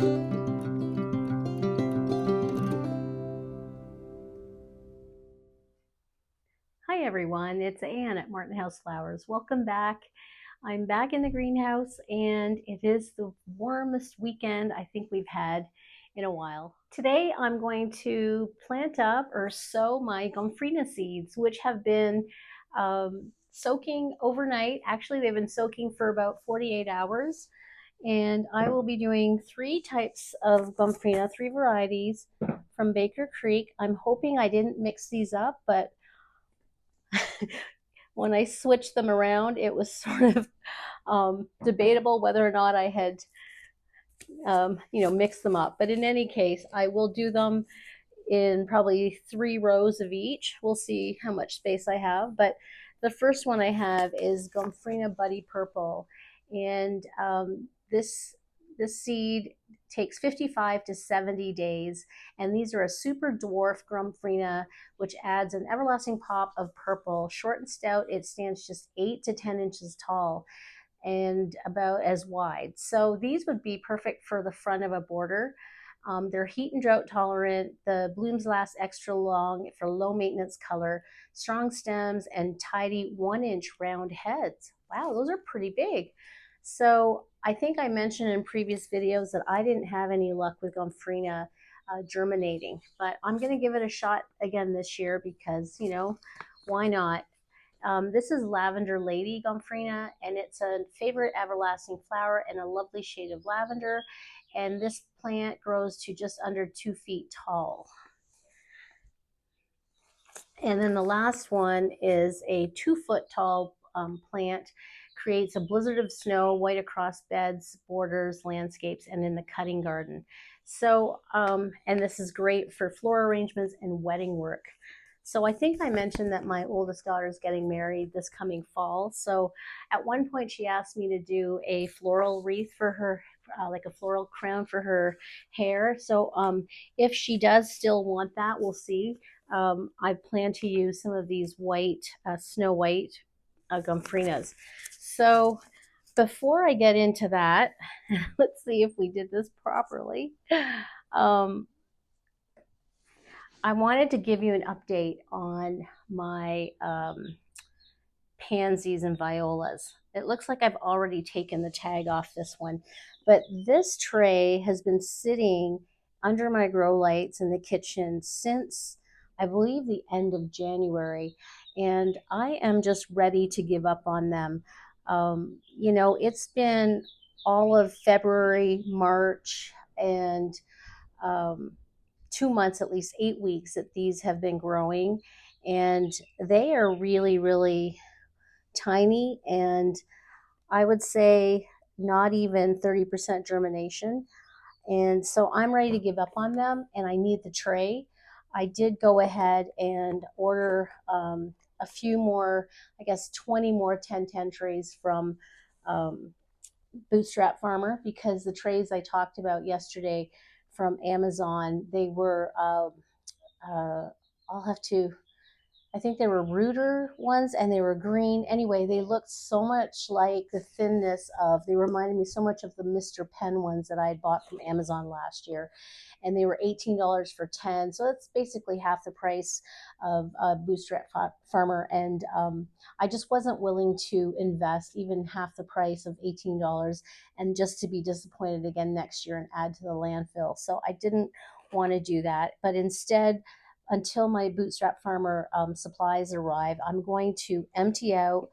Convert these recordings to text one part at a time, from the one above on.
Hi everyone, it's Anne at Martin House Flowers. Welcome back. I'm back in the greenhouse and it is the warmest weekend I think we've had in a while. Today I'm going to plant up or sow my Gomphrena seeds, which have been soaking overnight. Actually, they've been soaking for about 48 hours. And I will be doing 3 types of Gomphrena, 3 varieties from Baker Creek. I'm hoping I didn't mix these up, but when I switched them around, it was sort of debatable whether or not I had, mixed them up. But in any case, I will do them in probably 3 rows of each. We'll see how much space I have. But the first one I have is Gomphrena Buddy Purple, and this seed takes 55 to 70 days, and these are a super dwarf Gomphrena, which adds an everlasting pop of purple. Short and stout, it stands just 8 to 10 inches tall and about as wide. So these would be perfect for the front of a border. They're heat and drought tolerant. The blooms last extra long for low maintenance color, strong stems, and tidy 1-inch round heads. Wow, those are pretty big. So I think I mentioned in previous videos that I didn't have any luck with Gomphrena germinating, but I'm going to give it a shot again this year because, why not? This is Lavender Lady Gomphrena, and it's a favorite everlasting flower and a lovely shade of lavender. And this plant grows to just under 2 feet tall. And then the last one is a 2-foot tall plant, creates a blizzard of snow, white across beds, borders, landscapes, and in the cutting garden. So, and this is great for floral arrangements and wedding work. So I think I mentioned that my oldest daughter is getting married this coming fall. So at one point she asked me to do a floral wreath for her, like a floral crown for her hair. So if she does still want that, we'll see. I plan to use some of these white, snow white Gompphrenas. So before I get into that, let's see if we did this properly. I wanted to give you an update on my pansies and violas. It looks like I've already taken the tag off this one, but this tray has been sitting under my grow lights in the kitchen since I believe the end of January, and I am just ready to give up on them. It's been all of February, March, and 2 months, at least 8 weeks, that these have been growing, and they are really, really tiny, and I would say not even 30% germination. And so I'm ready to give up on them, and I need the tray. I did go ahead and order a few more, I guess 20 more 1010 trays from Bootstrap Farmer, because the trays I talked about yesterday from Amazon, they were, I'll have to, I think they were rooter ones, and they were green. Anyway, they looked so much like the thinness of, they reminded me so much of the Mr. Penn ones that I had bought from Amazon last year. And they were $18 for 10. So that's basically half the price of Bootstrap Farmer. And I just wasn't willing to invest even half the price of $18 and just to be disappointed again next year and add to the landfill. So I didn't want to do that. But instead, until my Bootstrap Farmer supplies arrive, I'm going to empty out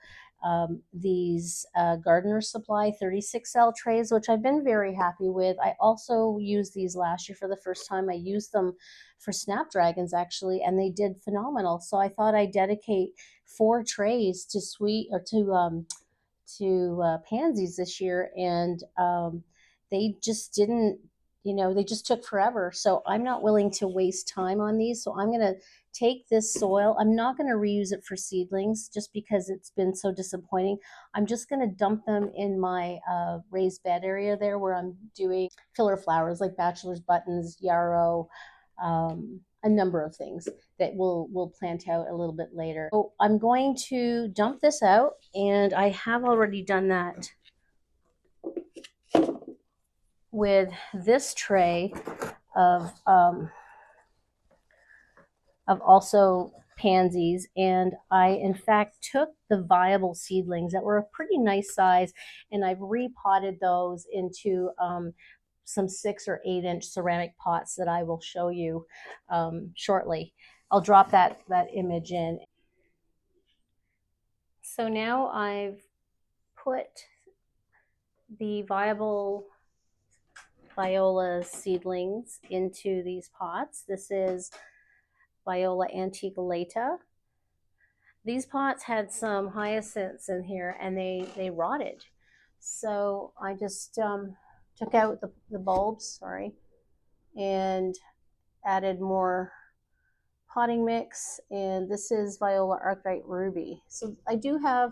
these Gardener Supply 36L trays, which I've been very happy with. I also used these last year for the first time. I used them for snapdragons, actually, and they did phenomenal. So I thought I'd dedicate 4 trays to pansies this year, and they just didn't, they just took forever. So I'm not willing to waste time on these. So I'm going to take this soil. I'm not going to reuse it for seedlings just because it's been so disappointing. I'm just going to dump them in my raised bed area there where I'm doing filler flowers like bachelor's buttons, yarrow, a number of things that we'll plant out a little bit later. So I'm going to dump this out, and I have already done that with this tray of um, of also pansies, and I in fact took the viable seedlings that were a pretty nice size, and I've repotted those into some 6 or 8 inch ceramic pots that I will show you shortly. I'll drop that image in. So now I've put the viable viola seedlings into these pots. This is Viola anticulata. These pots had some hyacinths in here and they rotted. So I just took out the bulbs, sorry, and added more potting mix. And this is Viola arclight ruby. So I do have,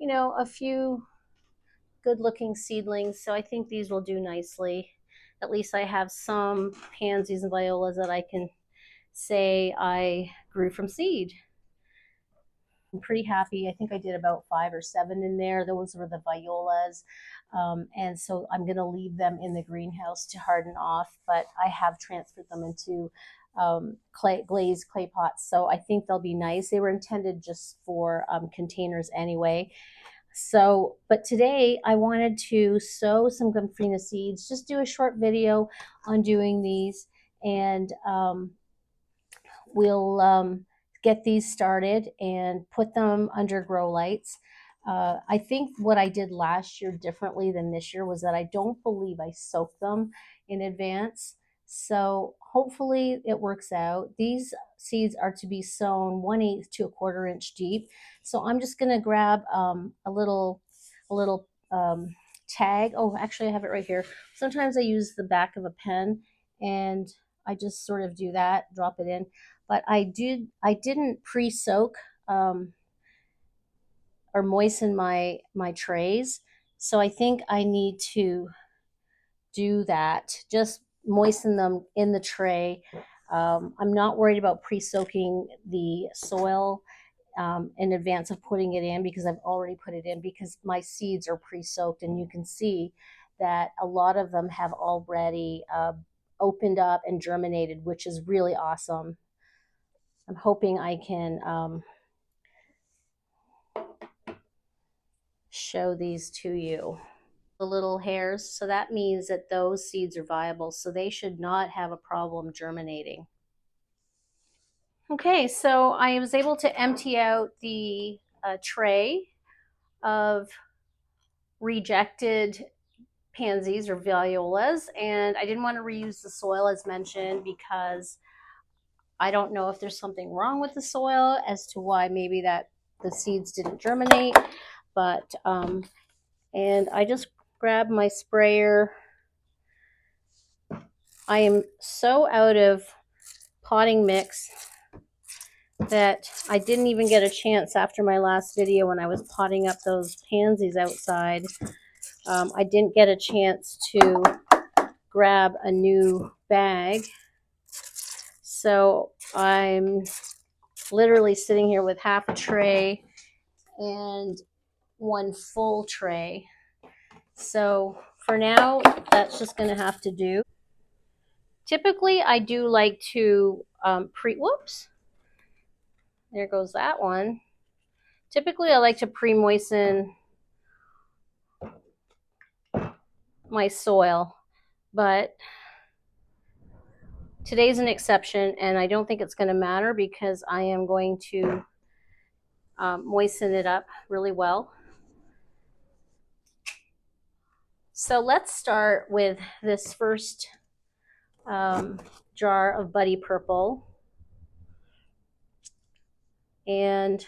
a few good looking seedlings. So I think these will do nicely. At least I have some pansies and violas that I can say I grew from seed. I'm pretty happy. I think I did about 5 or 7 in there. Those were the violas. And so I'm going to leave them in the greenhouse to harden off, but I have transferred them into glazed clay pots. So I think they'll be nice. They were intended just for containers anyway. So, but today I wanted to sow some Gomphrena seeds, just do a short video on doing these, and we'll get these started and put them under grow lights. I think what I did last year differently than this year was that I don't believe I soaked them in advance. So hopefully it works out. These seeds are to be sown 1/8 to 1/4 inch deep. So I'm just going to grab a little tag. Oh, actually I have it right here. Sometimes I use the back of a pen and I just sort of do that, drop it in. But I didn't pre-soak or moisten my trays. So I think I need to do that. Just moisten them in the tray. I'm not worried about pre-soaking the soil in advance of putting it in because I've already put it in because my seeds are pre-soaked, and you can see that a lot of them have already opened up and germinated, which is really awesome. I'm hoping I can show these to you. The little hairs, so that means that those seeds are viable, so they should not have a problem germinating. Okay, so I was able to empty out the tray of rejected pansies or violas, and I didn't want to reuse the soil as mentioned because I don't know if there's something wrong with the soil as to why maybe that the seeds didn't germinate, but and I just grabbed my sprayer. I am so out of potting mix that I didn't even get a chance after my last video when I was potting up those pansies outside. I didn't get a chance to grab a new bag. So I'm literally sitting here with half a tray and one full tray. So for now, that's just going to have to do. Typically, I do like to whoops, there goes that one. Typically, I like to pre-moisten my soil, but today's an exception, and I don't think it's going to matter because I am going to moisten it up really well. So let's start with this first jar of Buddy Purple. And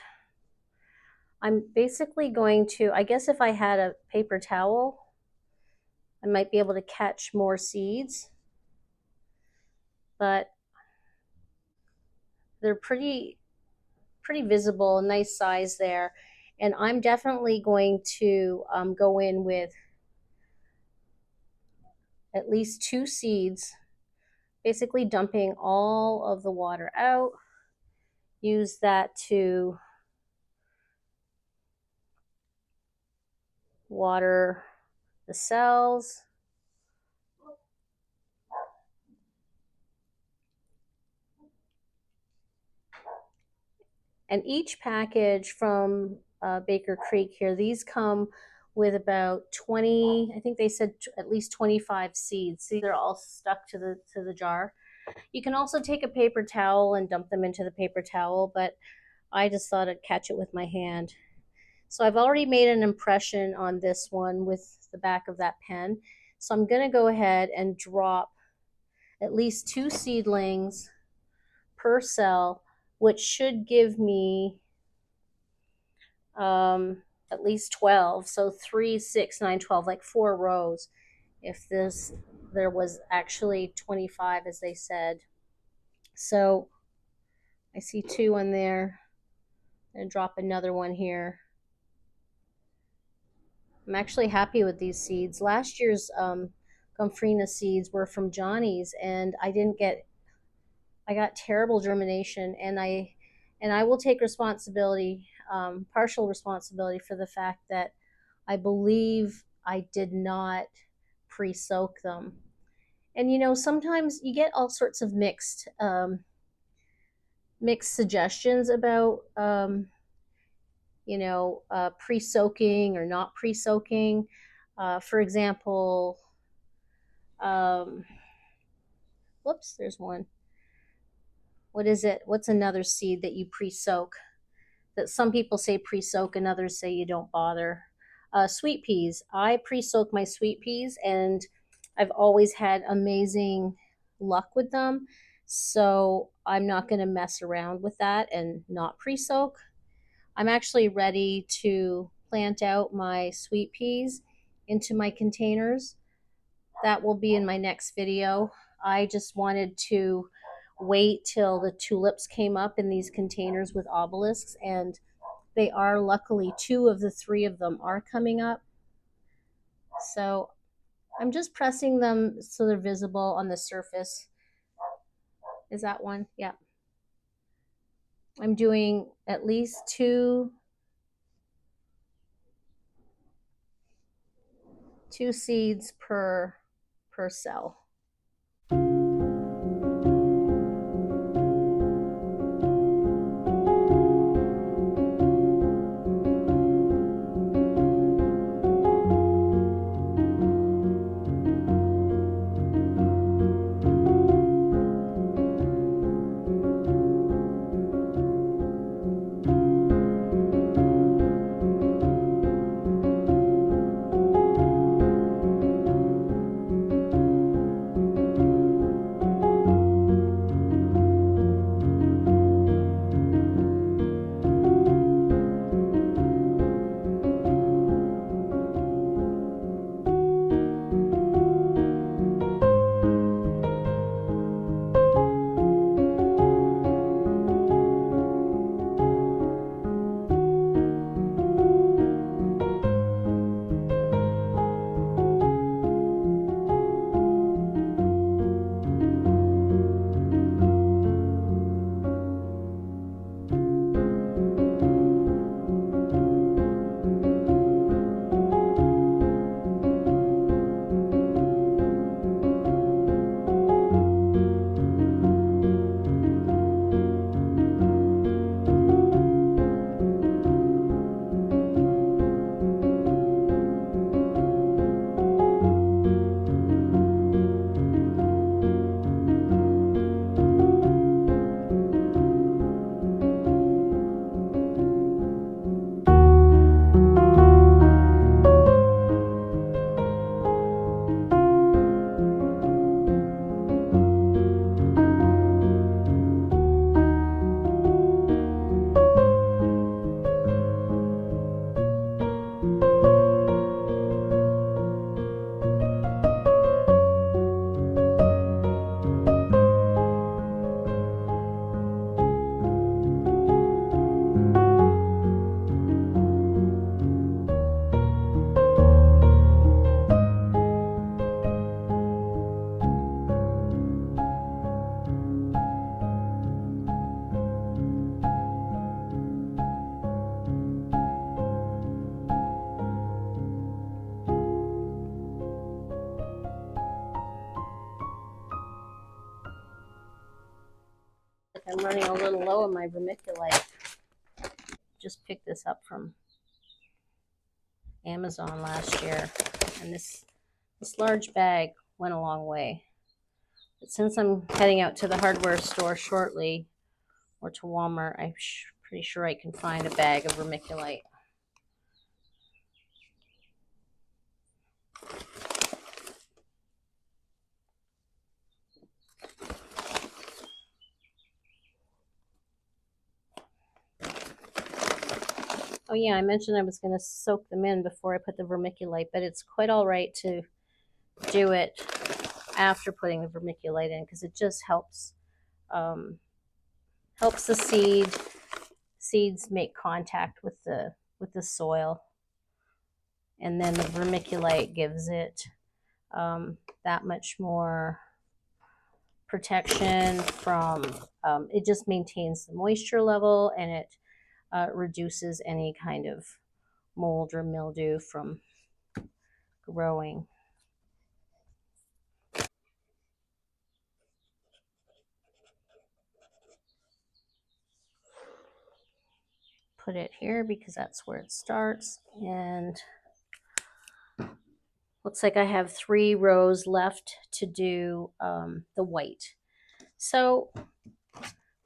I'm basically going to, I guess if I had a paper towel, I might be able to catch more seeds. But they're pretty visible, nice size there. And I'm definitely going to go in with at least 2 seeds, basically dumping all of the water out. Use that to water the cells. And each package from Baker Creek here, these come with about 20, I think they said at least 25 seeds. See, they're all stuck to the jar. You can also take a paper towel and dump them into the paper towel, but I just thought I'd catch it with my hand. So I've already made an impression on this one with the back of that pen. So I'm going to go ahead and drop at least 2 seedlings per cell, which should give me at least 12. So 3, 6, 9, 12, like 4 rows. If there was actually 25, as they said. So I see 2 on there. I'm gonna drop another one here. I'm actually happy with these seeds. Last year's Gomphrena seeds were from Johnny's, and I got terrible germination, and I will take responsibility, partial responsibility for the fact that I believe I did not pre-soak them. And you know, sometimes you get all sorts of mixed suggestions about pre-soaking or not pre-soaking. For example, whoops, there's one. What is it? What's another seed that you pre-soak? That some people say pre-soak and others say you don't bother. Sweet peas. I pre-soak my sweet peas, and I've always had amazing luck with them. So I'm not going to mess around with that and not pre-soak. I'm actually ready to plant out my sweet peas into my containers. That will be in my next video. I just wanted to wait till the tulips came up in these containers with obelisks, and they are, luckily 2 of the 3 of them are coming up. So I'm just pressing them so they're visible on the surface. Is that one? Yeah. I'm doing at least 2 seeds per cell. I'm running a little low on my vermiculite. just picked this up from Amazon last year, and this large bag went a long way. But since I'm heading out to the hardware store shortly, or to Walmart, I'm pretty sure I can find a bag of vermiculite. Oh yeah, I mentioned I was going to soak them in before I put the vermiculite, but it's quite all right to do it after putting the vermiculite in, because it just helps helps the seeds make contact with the soil, and then the vermiculite gives it that much more protection from it just maintains the moisture level, and it reduces any kind of mold or mildew from growing. Put it here because that's where it starts, and looks like I have 3 rows left to do the white. So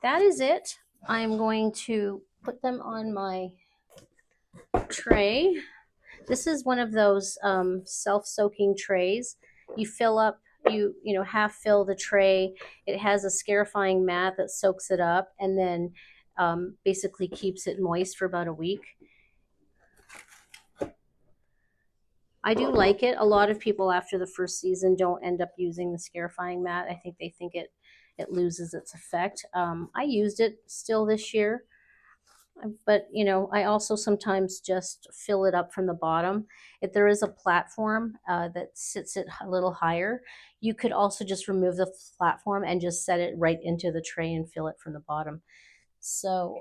that is it. I'm going to put them on my tray. This is one of those self-soaking trays. You fill up, you know, half fill the tray. It has a scarifying mat that soaks it up, and then basically keeps it moist for about a week. I do like it. A lot of people after the first season don't end up using the scarifying mat. I think they think it loses its effect. I used it still this year, but you know, I also sometimes just fill it up from the bottom. If there is a platform that sits it a little higher, you could also just remove the platform and just set it right into the tray and fill it from the bottom. So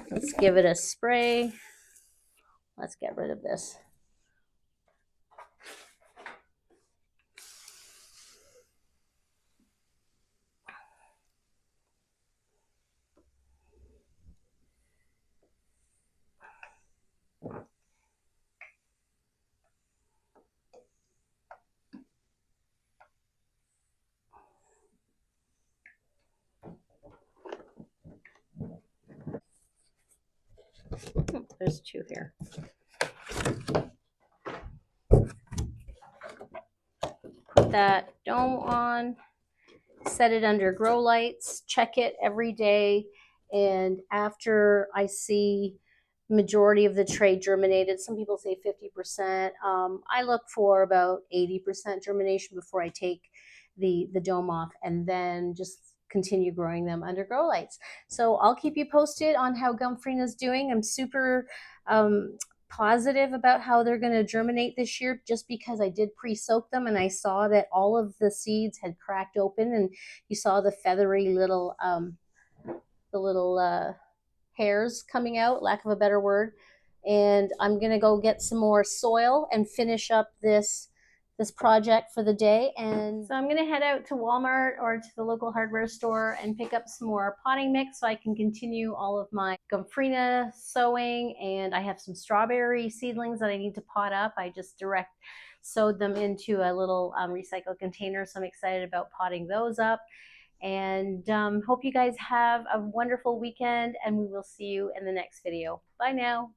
let's give it a spray. Let's get rid of this. There's 2 here. Put that dome on, set it under grow lights, check it every day, and after I see majority of the tray germinated, some people say 50%, I look for about 80% germination before I take the dome off, and then just continue growing them under grow lights. So I'll keep you posted on how Gomphrena is doing. I'm super positive about how they're going to germinate this year, just because I did pre-soak them and I saw that all of the seeds had cracked open, and you saw the feathery little hairs coming out, lack of a better word. And I'm gonna go get some more soil and finish up this project for the day. And so I'm gonna head out to Walmart or to the local hardware store and pick up some more potting mix so I can continue all of my Gomphrena sowing. And I have some strawberry seedlings that I need to pot up. I just direct sowed them into a little recycled container, so I'm excited about potting those up. And hope you guys have a wonderful weekend, and we will see you in the next video. Bye now.